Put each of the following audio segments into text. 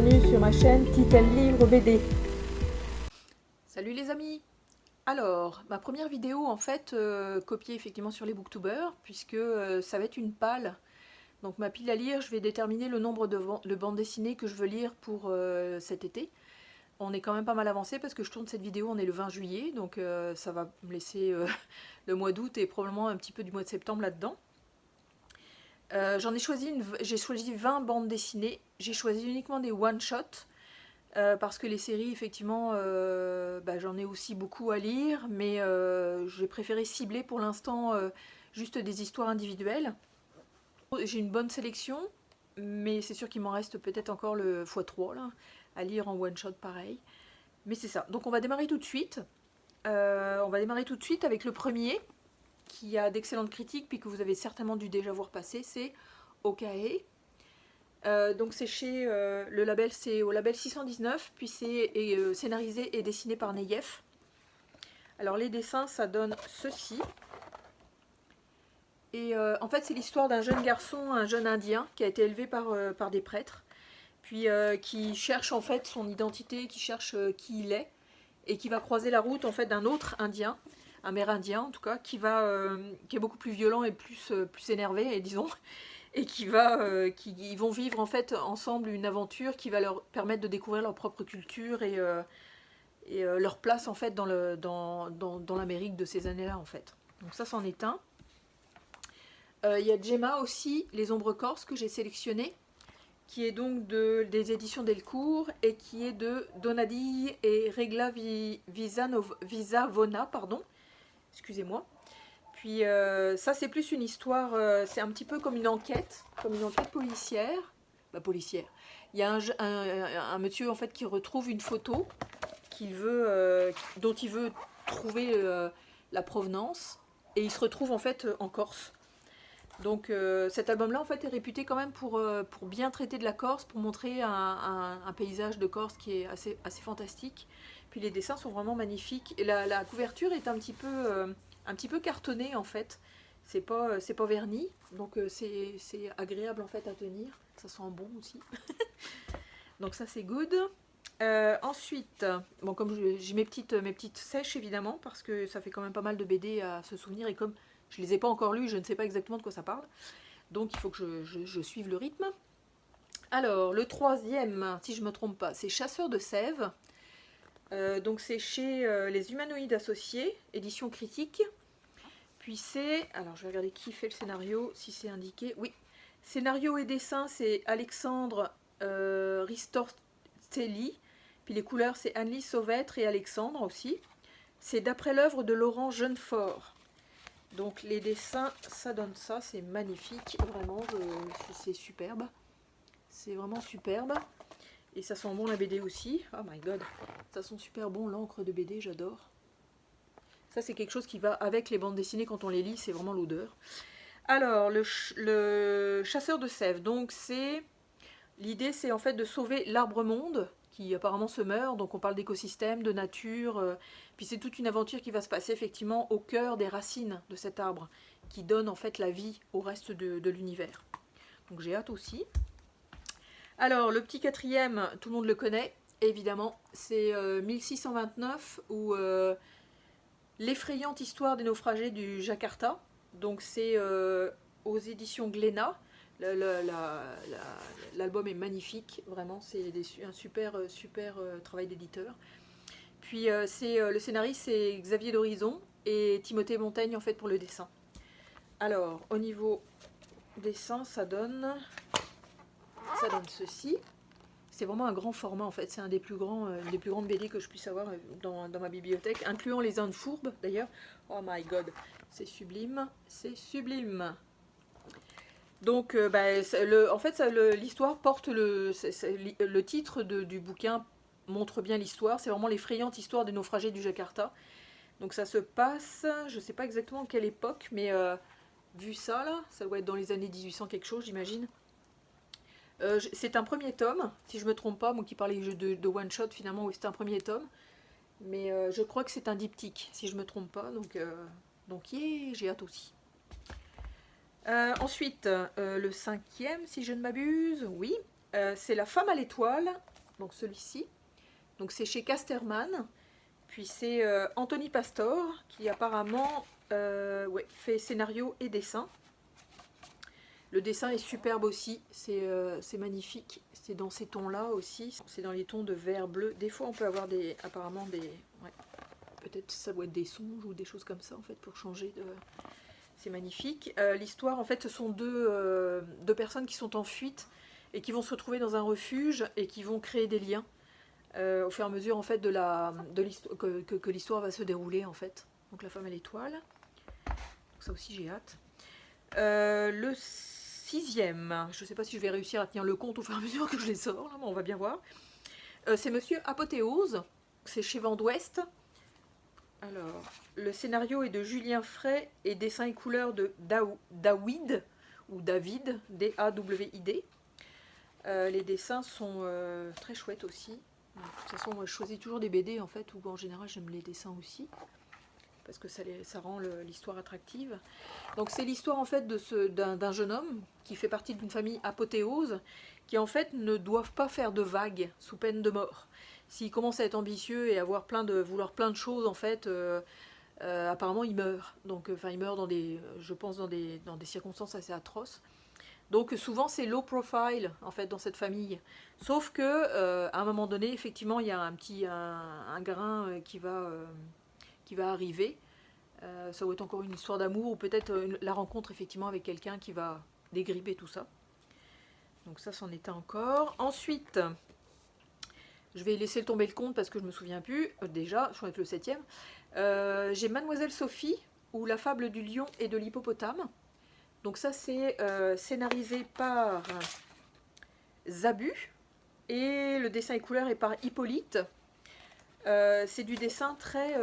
bienvenue sur ma chaîne Titel Livre BD. Salut les amis! Alors, ma première vidéo en fait, copiée effectivement sur les booktubers, puisque ça va être une palle. Donc ma pile à lire, je vais déterminer le nombre de bandes dessinées que je veux lire pour cet été. On est quand même pas mal avancé parce que je tourne cette vidéo, on est le 20 juillet, donc ça va me laisser le mois d'août et probablement un petit peu du mois de septembre là-dedans. J'ai choisi 20 bandes dessinées, j'ai choisi uniquement des one-shots, parce que les séries, effectivement, j'en ai aussi beaucoup à lire, mais j'ai préféré cibler pour l'instant juste des histoires individuelles. J'ai une bonne sélection, mais c'est sûr qu'il m'en reste peut-être encore le x3 là, à lire en one-shot pareil. Mais c'est ça. Donc on va démarrer tout de suite. Avec le premier, qui a d'excellentes critiques, puis que vous avez certainement dû déjà voir passer, c'est Okae. Donc c'est chez le label, c'est au label 619, puis c'est scénarisé et dessiné par Neyef. Alors les dessins, ça donne ceci. Et en fait c'est l'histoire d'un jeune garçon, un jeune indien, qui a été élevé par des prêtres, puis qui cherche en fait son identité, qui cherche qui il est, et qui va croiser la route en fait d'un autre indien, amérindien en tout cas, qui est beaucoup plus violent et plus énervé, et disons, et qui vont vivre en fait ensemble une aventure qui va leur permettre de découvrir leur propre culture et leur place en fait dans l'Amérique de ces années-là en fait. Donc ça c'en est un. Il y a Gemma aussi, Les Ombres Corses, que j'ai sélectionné, qui est donc des éditions Delcourt et qui est de Donadille et Regla Visavona, pardon, excusez-moi. Puis ça c'est plus une histoire, c'est un petit peu comme une enquête policière. Policière. Il y a un monsieur en fait qui retrouve une photo dont il veut trouver la provenance, et il se retrouve en fait en Corse. Donc cet album-là en fait est réputé quand même pour bien traiter de la Corse, pour montrer un paysage de Corse qui est assez fantastique. Puis les dessins sont vraiment magnifiques. Et la couverture est un petit peu cartonnée en fait. C'est pas verni, donc c'est agréable en fait à tenir. Ça sent bon aussi. Donc ça c'est good. Ensuite, bon, comme j'ai mes petites sèches évidemment, parce que ça fait quand même pas mal de BD à se souvenir, et comme je les ai pas encore lus, je ne sais pas exactement de quoi ça parle. Donc il faut que je suive le rythme. Alors, le troisième, si je ne me trompe pas, c'est Chasseur de Sève. Donc c'est chez Les Humanoïdes Associés, édition critique. Puis c'est, alors je vais regarder qui fait le scénario, si c'est indiqué. Oui, scénario et dessin, c'est Alexandre Ristortelli. Puis les couleurs, c'est Anne-Lise Sauvêtre et Alexandre aussi. C'est d'après l'œuvre de Laurent Jeunefort. Donc les dessins, ça donne ça, c'est magnifique, vraiment, c'est superbe. C'est vraiment superbe. Et ça sent bon la BD aussi. Oh my god, ça sent super bon l'encre de BD, j'adore. Ça c'est quelque chose qui va avec les bandes dessinées quand on les lit, c'est vraiment l'odeur. Alors, le Chasseur de Sève, donc l'idée c'est en fait de sauver l'arbre-monde, qui apparemment se meurt, donc on parle d'écosystème, de nature, puis c'est toute une aventure qui va se passer effectivement au cœur des racines de cet arbre, qui donne en fait la vie au reste de l'univers. Donc j'ai hâte aussi. Alors le petit quatrième, tout le monde le connaît, évidemment, c'est 1629, ou l'effrayante histoire des naufragés du Jakarta. Donc c'est aux éditions Glénat. L'album est magnifique, vraiment, c'est un super travail d'éditeur. Puis le scénariste, c'est Xavier d'Horizon et Timothée Montaigne en fait pour le dessin. Alors au niveau dessin, ça donne ceci. C'est vraiment un grand format en fait, c'est une des plus grandes BD que je puisse avoir dans ma bibliothèque, incluant les Indes fourbes d'ailleurs. Oh my god, c'est sublime, c'est sublime. Donc en fait l'histoire porte le titre du bouquin montre bien l'histoire, c'est vraiment l'effrayante histoire des naufragés du Jakarta. Donc ça se passe, je ne sais pas exactement quelle époque, mais vu ça là, ça doit être dans les années 1800 quelque chose j'imagine. C'est un premier tome, si je ne me trompe pas, moi qui parlais de one shot finalement, oui c'est un premier tome, mais je crois que c'est un diptyque si je ne me trompe pas, donc yeah, j'ai hâte aussi. Ensuite, le cinquième, si je ne m'abuse, oui, c'est La Femme à l'étoile, donc celui-ci. Donc c'est chez Casterman. Puis c'est Anthony Pastor qui apparemment ouais, fait scénario et dessin. Le dessin est superbe aussi, c'est magnifique. C'est dans ces tons-là aussi. C'est dans les tons de vert bleu. Des fois on peut avoir apparemment des... Ouais, peut-être ça doit être des songes ou des choses comme ça en fait pour changer de... C'est magnifique. L'histoire en fait ce sont deux personnes qui sont en fuite et qui vont se retrouver dans un refuge et qui vont créer des liens. Au fur et à mesure en fait que l'histoire va se dérouler en fait. Donc la femme à l'étoile. Ça aussi j'ai hâte. Le 6e, je ne sais pas si je vais réussir à tenir le compte au fur et à mesure que je les sors, là, mais on va bien voir. C'est Monsieur Apothéose, c'est chez Vent d'Ouest. Alors, le scénario est de Julien Fray et dessin et couleurs de David, ou David, D-A-W-I-D. Les dessins sont très chouettes aussi. De toute façon, moi je choisis toujours des BD en fait, où en général j'aime les dessins aussi, parce que ça rend l'histoire attractive. Donc c'est l'histoire en fait d'un jeune homme qui fait partie d'une famille apothéose, qui en fait ne doivent pas faire de vagues sous peine de mort. S'il commence à être ambitieux et à vouloir plein de choses en fait, apparemment il meurt. Donc enfin il meurt je pense dans des circonstances assez atroces. Donc souvent c'est low profile en fait dans cette famille. Sauf que à un moment donné, effectivement, il y a un grain qui va arriver. Ça doit être encore une histoire d'amour ou peut-être la rencontre effectivement avec quelqu'un qui va dégripper tout ça. Donc ça c'en est un encore. Ensuite, je vais laisser tomber le compte parce que je me souviens plus. Déjà, je crois que le 7e. J'ai Mademoiselle Sophie ou la fable du lion et de l'hippopotame. Donc ça c'est scénarisé par Zabu et le dessin et couleur est par Hippolyte. C'est du dessin très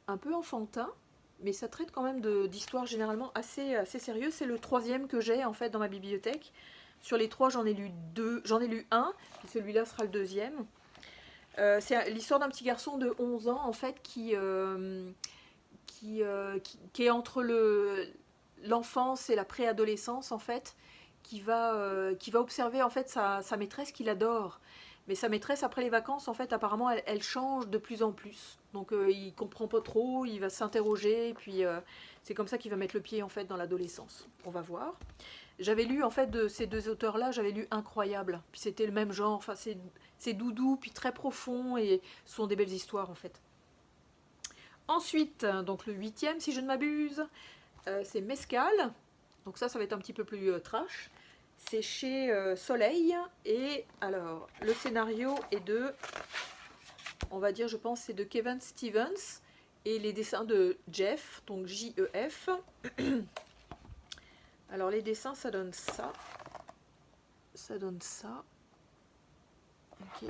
un peu enfantin, mais ça traite quand même d'histoires généralement assez sérieuses. C'est le 3e que j'ai en fait dans ma bibliothèque. Sur les 3 j'en ai lu 2, j'en ai lu 1, et celui-là sera le 2e. C'est l'histoire d'un petit garçon de 11 ans en fait qui est entre l'enfance et la préadolescence en fait, qui va observer en fait sa maîtresse qu'il adore. Mais sa maîtresse après les vacances en fait apparemment elle change de plus en plus. Donc il comprend pas trop, il va s'interroger et puis c'est comme ça qu'il va mettre le pied en fait dans l'adolescence. On va voir. J'avais lu en fait de ces deux auteurs là, j'avais lu Incroyable. Puis c'était le même genre, enfin c'est doudou puis très profond et ce sont des belles histoires en fait. Ensuite, donc le 8e si je ne m'abuse, c'est Mescal, donc ça va être un petit peu plus trash. C'est chez Soleil, et alors le scénario est on va dire je pense c'est de Kevin Stevens, et les dessins de Jeff, donc J-E-F. Alors les dessins ça donne ça. Ok.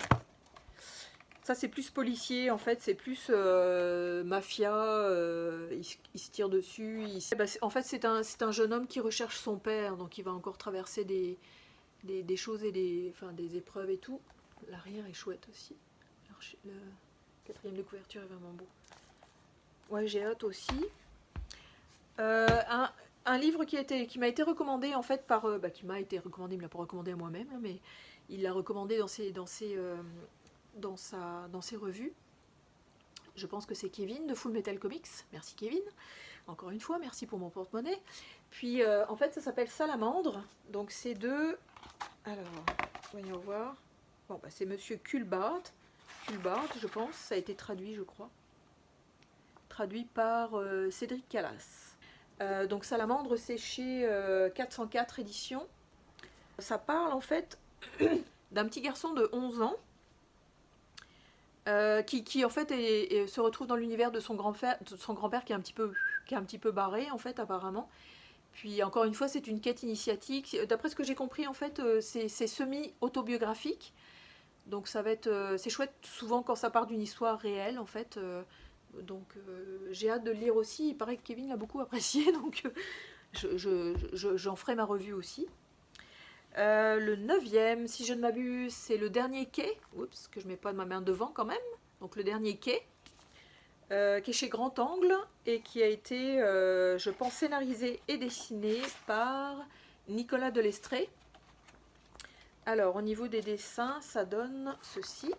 Ça c'est plus policier en fait, c'est plus mafia, il se tire dessus. En fait c'est un jeune homme qui recherche son père, donc il va encore traverser des choses et des épreuves et tout. L'arrière est chouette aussi. Le 4e de couverture est vraiment beau. Ouais, j'ai hâte aussi. Un livre qui m'a été recommandé en fait par... qui m'a été recommandé, il me l'a pas recommandé à moi-même, mais il l'a recommandé dans ses revues. Je pense que c'est Kevin de Full Metal Comics. Merci Kevin. Encore une fois, merci pour mon porte-monnaie. Puis en fait ça s'appelle Salamandre. Donc c'est de... Alors, voyons voir. Bon, c'est Monsieur Kulbart, je pense. Ça a été traduit, je crois. Traduit par Cédric Callas. Donc Salamandre, c'est chez 404 éditions. Ça parle en fait d'un petit garçon de 11 ans qui en fait se retrouve dans l'univers de son grand-père qui est un petit peu barré en fait apparemment. Puis encore une fois c'est une quête initiatique. D'après ce que j'ai compris en fait c'est semi-autobiographique. Donc ça va être c'est chouette souvent quand ça part d'une histoire réelle en fait. Donc j'ai hâte de le lire aussi. Il paraît que Kevin l'a beaucoup apprécié donc j'en ferai ma revue aussi. Le 9e, si je ne m'abuse, c'est le dernier quai. Oups, que je ne mets pas ma main devant quand même. Donc le dernier quai, qui est chez Grand Angle et qui a été, je pense, scénarisé et dessiné par Nicolas Delestré. Alors, au niveau des dessins, ça donne ceci.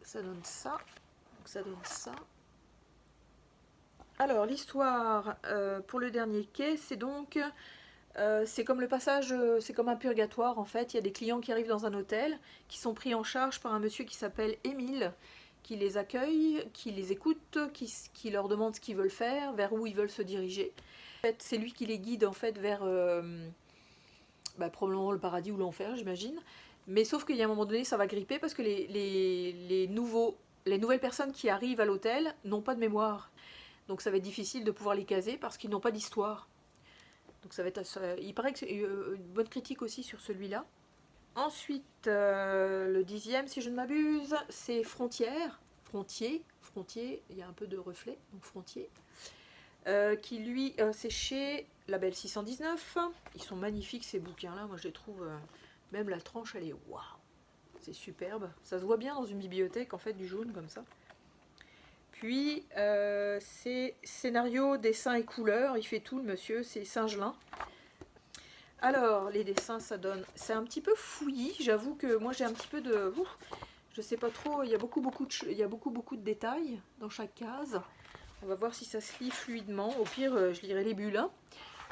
Ça donne ça. Donc, ça donne ça. Alors, l'histoire pour le dernier quai, c'est donc... c'est comme le passage, c'est comme un purgatoire en fait. Il y a des clients qui arrivent dans un hôtel, qui sont pris en charge par un monsieur qui s'appelle Émile, qui les accueille, qui les écoute, qui leur demande ce qu'ils veulent faire, vers où ils veulent se diriger. En fait, c'est lui qui les guide en fait vers probablement le paradis ou l'enfer, j'imagine. Mais sauf qu'il y a un moment donné, ça va gripper parce que les nouvelles personnes qui arrivent à l'hôtel n'ont pas de mémoire. Donc ça va être difficile de pouvoir les caser parce qu'ils n'ont pas d'histoire. Donc ça va être il paraît que c'est une bonne critique aussi sur celui-là. Ensuite, le 10e, si je ne m'abuse, c'est Frontières. Frontier, il y a un peu de reflet, donc Frontier. Qui lui, c'est chez Label 619. Ils sont magnifiques ces bouquins-là, moi je les trouve, même la tranche elle est waouh, c'est superbe. Ça se voit bien dans une bibliothèque en fait, du jaune comme ça. Puis, c'est scénario, dessin et couleurs. Il fait tout, le monsieur. C'est Singelin. Alors, les dessins, ça donne... C'est un petit peu fouillis. J'avoue que moi, j'ai un petit peu de... je sais pas trop. Il y a beaucoup de détails dans chaque case. On va voir si ça se lit fluidement. Au pire, je lirai les bulles. Hein.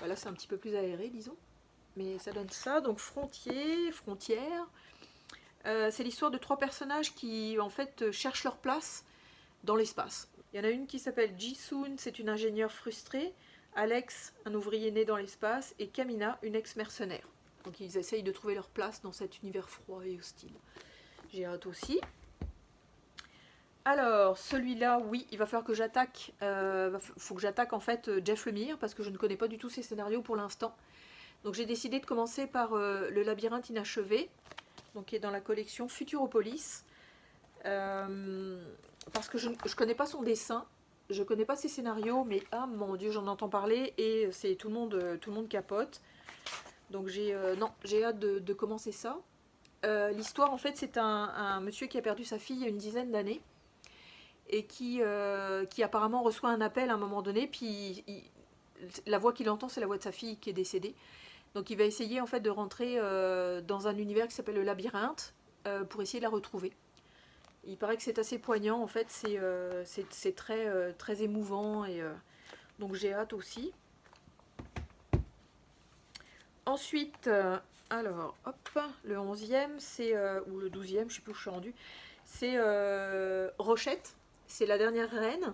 Là, c'est un petit peu plus aéré, disons. Mais ça donne ça. Donc, Frontières. C'est l'histoire de 3 personnages qui, en fait, cherchent leur place dans l'espace. Il y en a une qui s'appelle Ji-Soon, c'est une ingénieure frustrée, Alex, un ouvrier né dans l'espace, et Kamina, une ex-mercenaire. Donc ils essayent de trouver leur place dans cet univers froid et hostile. J'ai hâte aussi. Alors, celui-là, oui, il va falloir que j'attaque. Faut que j'attaque en fait Jeff Lemire, parce que je ne connais pas du tout ses scénarios pour l'instant. Donc j'ai décidé de commencer par le labyrinthe inachevé, donc qui est dans la collection Futuropolis. Parce que je ne connais pas son dessin, je connais pas ses scénarios, mais ah mon dieu, j'en entends parler et c'est tout le monde capote. Donc j'ai hâte de commencer ça. L'histoire en fait c'est un monsieur qui a perdu sa fille il y a une dizaine d'années et qui apparemment reçoit un appel à un moment donné, puis la voix qu'il entend c'est la voix de sa fille qui est décédée. Donc il va essayer en fait de rentrer dans un univers qui s'appelle le labyrinthe pour essayer de la retrouver. Il paraît que c'est assez poignant, en fait, c'est très émouvant, et donc j'ai hâte aussi. Ensuite, alors, hop, le 11e, ou le 12e, je ne sais plus où je suis rendue, c'est Rochette, c'est la dernière reine.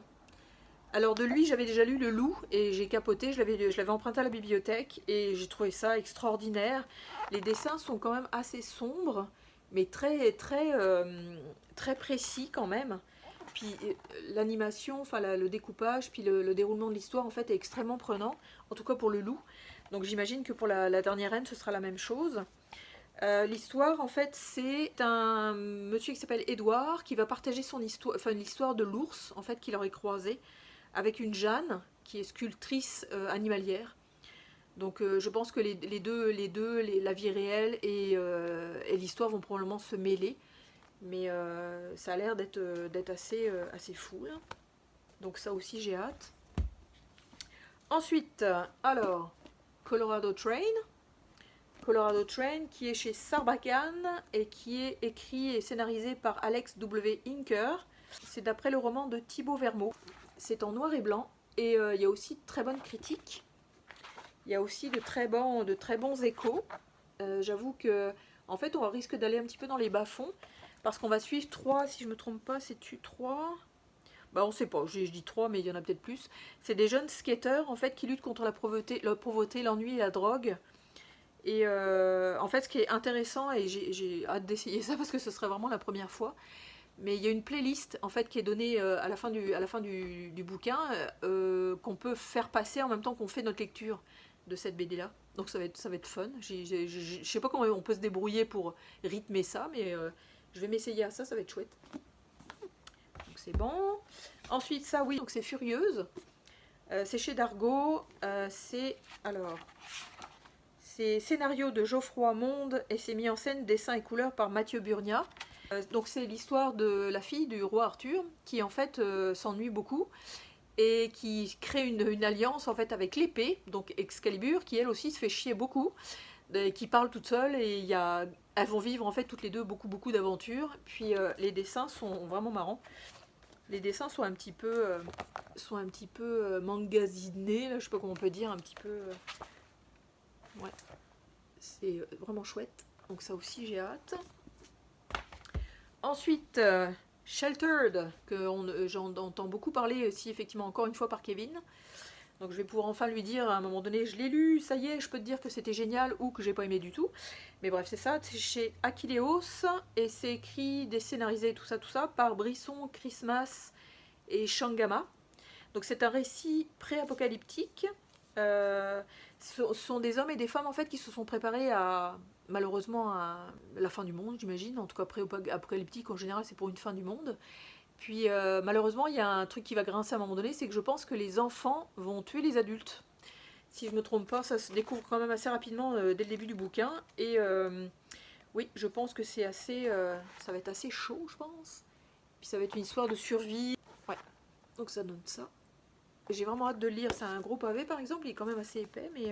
Alors de lui, j'avais déjà lu Le Loup, et j'ai capoté, je l'avais emprunté à la bibliothèque, et j'ai trouvé ça extraordinaire. Les dessins sont quand même assez sombres, mais très précis quand même. Puis l'animation, enfin le découpage, puis le déroulement de l'histoire en fait est extrêmement prenant, en tout cas pour Le Loup. Donc j'imagine que pour la dernière reine, ce sera la même chose. L'histoire en fait c'est un monsieur qui s'appelle Édouard qui va partager son histoire, enfin l'histoire de l'ours en fait qu'il aurait croisé avec une Jeanne qui est sculptrice animalière. Donc je pense que la vie réelle et l'histoire vont probablement se mêler. Mais ça a l'air d'être assez fou. Là. Donc ça aussi j'ai hâte. Ensuite, alors, Colorado Train. Colorado Train qui est chez Sarbacane et qui est écrit et scénarisé par Alex W. Inker. C'est d'après le roman de Thibaut Vermeaux. C'est en noir et blanc et il y a aussi de très bonnes critiques. Il y a aussi de très bons échos. J'avoue que en fait on risque d'aller un petit peu dans les bas-fonds parce qu'on va suivre 3, si je ne me trompe pas, c'est-tu 3 ? Bah on sait pas, je dis 3 mais il y en a peut-être plus. C'est des jeunes skateurs en fait qui luttent contre la pauvreté, l'ennui et la drogue. Et en fait ce qui est intéressant, et j'ai hâte d'essayer ça parce que ce serait vraiment la première fois, mais il y a une playlist en fait qui est donnée à la fin du bouquin qu'on peut faire passer en même temps qu'on fait notre lecture de cette BD là. Donc ça va être fun. Je sais pas comment on peut se débrouiller pour rythmer ça, mais je vais m'essayer à ça, ça va être chouette. Donc c'est bon. Ensuite ça oui, donc c'est Furieuse. C'est chez Dargaud. C'est scénario de Geoffroy Monde et c'est mis en scène, dessin et couleurs par Mathieu Burnia. Donc c'est l'histoire de la fille du roi Arthur qui en fait s'ennuie beaucoup et qui crée une alliance en fait avec l'épée, donc Excalibur, qui elle aussi se fait chier beaucoup. qui parlent toutes seules et elles vont vivre en fait toutes les deux beaucoup d'aventures. Puis les dessins sont vraiment marrants. Les dessins sont un petit peu mangasinés, là, je sais pas comment on peut dire, un petit peu. Ouais, c'est vraiment chouette. Donc ça aussi j'ai hâte. Ensuite, Sheltered, que j'en entends beaucoup parler aussi effectivement encore une fois par Kevin. Donc je vais pouvoir enfin lui dire à un moment donné, je l'ai lu, ça y est, je peux te dire que c'était génial ou que j'ai pas aimé du tout. Mais bref, c'est ça, c'est chez Akileos et c'est écrit, déscénarisé, tout ça, par Brisson, Christmas et Shangama. Donc c'est un récit pré-apocalyptique. Ce sont des hommes et des femmes en fait qui se sont préparés malheureusement à la fin du monde, j'imagine. En tout cas, pré-apocalyptique en général, c'est pour une fin du monde. Puis malheureusement, il y a un truc qui va grincer à un moment donné, c'est que je pense que les enfants vont tuer les adultes. Si je me trompe pas, ça se découvre quand même assez rapidement dès le début du bouquin. Et oui, je pense que ça va être assez chaud, je pense. Puis ça va être une histoire de survie. Ouais, donc ça donne ça. J'ai vraiment hâte de le lire. C'est un gros pavé par exemple, il est quand même assez épais, mais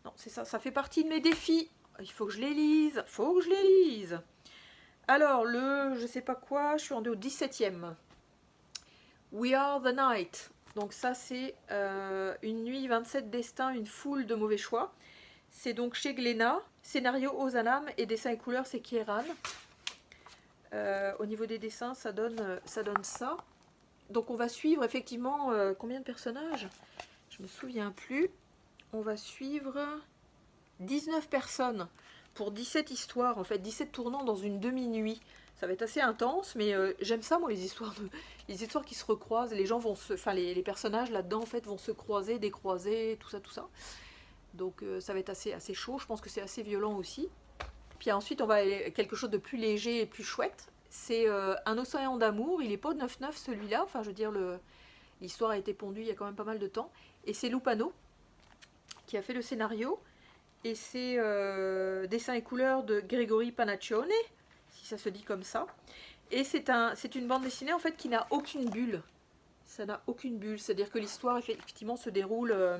non, c'est ça. Ça fait partie de mes défis. Il faut que je les lise. Alors, je sais pas quoi, je suis rendue au 17e. We Are the Night. Donc ça, c'est une nuit, 27 destins, une foule de mauvais choix. C'est donc chez Glénat. Scénario Ozanam et dessin et couleurs, c'est Kieran. Au niveau des dessins, ça donne ça. Donc on va suivre effectivement combien de personnages? Je me souviens plus. On va suivre 19 personnes pour 17 histoires, en fait 17 tournants dans une demi-nuit. Ça va être assez intense, mais j'aime ça moi les histoires qui se recroisent. Les gens vont les personnages là-dedans en fait vont se croiser, décroiser, tout ça. Donc ça va être assez chaud. Je pense que c'est assez violent aussi. Puis ensuite on va aller quelque chose de plus léger et plus chouette. C'est un océan d'amour. Il est pas 9-9 celui-là. Enfin je veux dire l'histoire a été pondue il y a quand même pas mal de temps. Et c'est Lupano qui a fait le scénario. Et c'est dessin et couleurs de Gregory Panaccione, si ça se dit comme ça. Et c'est une bande dessinée en fait qui n'a aucune bulle. Ça n'a aucune bulle, c'est-à-dire que l'histoire effectivement se déroule en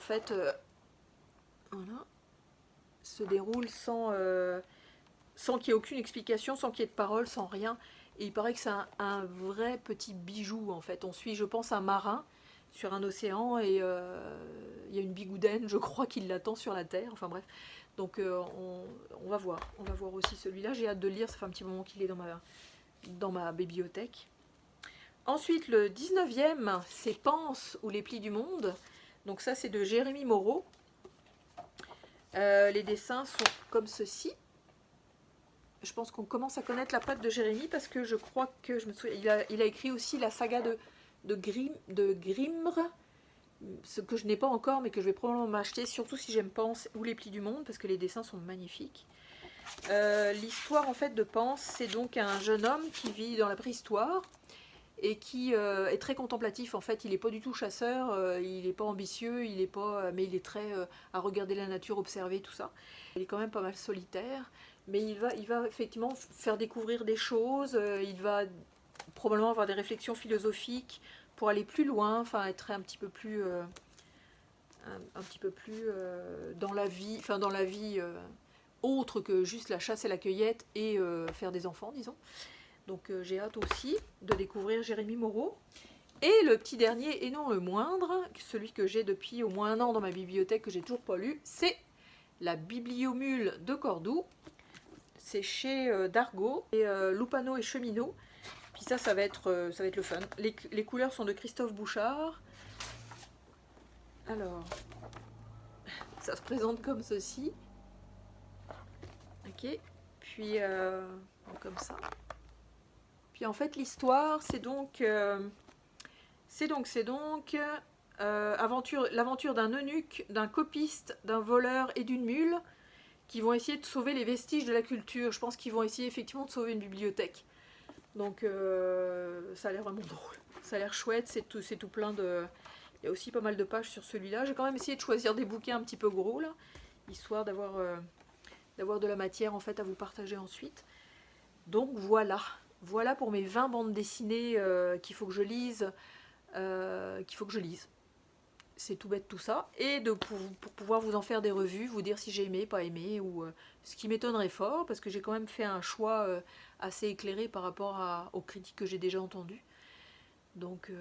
fait, voilà, se déroule sans qu'il y ait aucune explication, sans qu'il y ait de parole, sans rien. Et il paraît que c'est un vrai petit bijou en fait. On suit, je pense, un marin sur un océan et il y a une bigoudaine, je crois, qui l'attend sur la terre. Enfin bref, donc on va voir aussi celui-là. J'ai hâte de le lire, ça fait un petit moment qu'il est dans ma bibliothèque. Ensuite, le 19e, c'est Pense ou les plis du monde. Donc ça, c'est de Jérémy Moreau. Les dessins sont comme ceci. Je pense qu'on commence à connaître la patte de Jérémy parce que je crois que je me souviens, il a écrit aussi la saga de Grimr, ce que je n'ai pas encore mais que je vais probablement m'acheter, surtout si j'aime Pense ou les plis du monde parce que les dessins sont magnifiques. L'histoire en fait de Pense, c'est donc un jeune homme qui vit dans la préhistoire et qui est très contemplatif en fait. Il n'est pas du tout chasseur, il n'est pas ambitieux, mais il est très à regarder la nature, observer tout ça. Il est quand même pas mal solitaire, mais il va effectivement faire découvrir des choses, il va probablement avoir des réflexions philosophiques pour aller plus loin, enfin être un petit peu plus dans la vie, autre que juste la chasse et la cueillette et faire des enfants, disons. Donc j'ai hâte aussi de découvrir Jérémy Moreau. Et le petit dernier, et non le moindre, celui que j'ai depuis au moins 1 an dans ma bibliothèque que j'ai toujours pas lu, c'est La Bibliomule de Cordoue. C'est chez Dargaud, et Lupano et Cheminot. Puis ça va être le fun. Les couleurs sont de Christophe Bouchard. Alors, ça se présente comme ceci. Ok, puis comme ça. Puis en fait l'histoire c'est donc l'aventure d'un eunuque, d'un copiste, d'un voleur et d'une mule qui vont essayer de sauver les vestiges de la culture. Je pense qu'ils vont essayer effectivement de sauver une bibliothèque. Donc ça a l'air vraiment drôle. Ça a l'air chouette, c'est tout plein de... Il y a aussi pas mal de pages sur celui-là. J'ai quand même essayé de choisir des bouquins un petit peu gros là, histoire d'avoir de la matière en fait à vous partager ensuite. Donc voilà pour mes 20 bandes dessinées qu'il faut que je lise. c'est tout bête tout ça. Et pour pouvoir vous en faire des revues, vous dire si j'ai aimé, pas aimé, ou ce qui m'étonnerait fort, parce que j'ai quand même fait un choix assez éclairé par rapport aux critiques que j'ai déjà entendues. Donc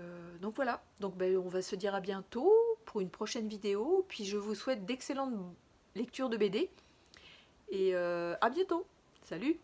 voilà, donc ben, on va se dire à bientôt pour une prochaine vidéo, puis je vous souhaite d'excellentes lectures de BD, et à bientôt. Salut!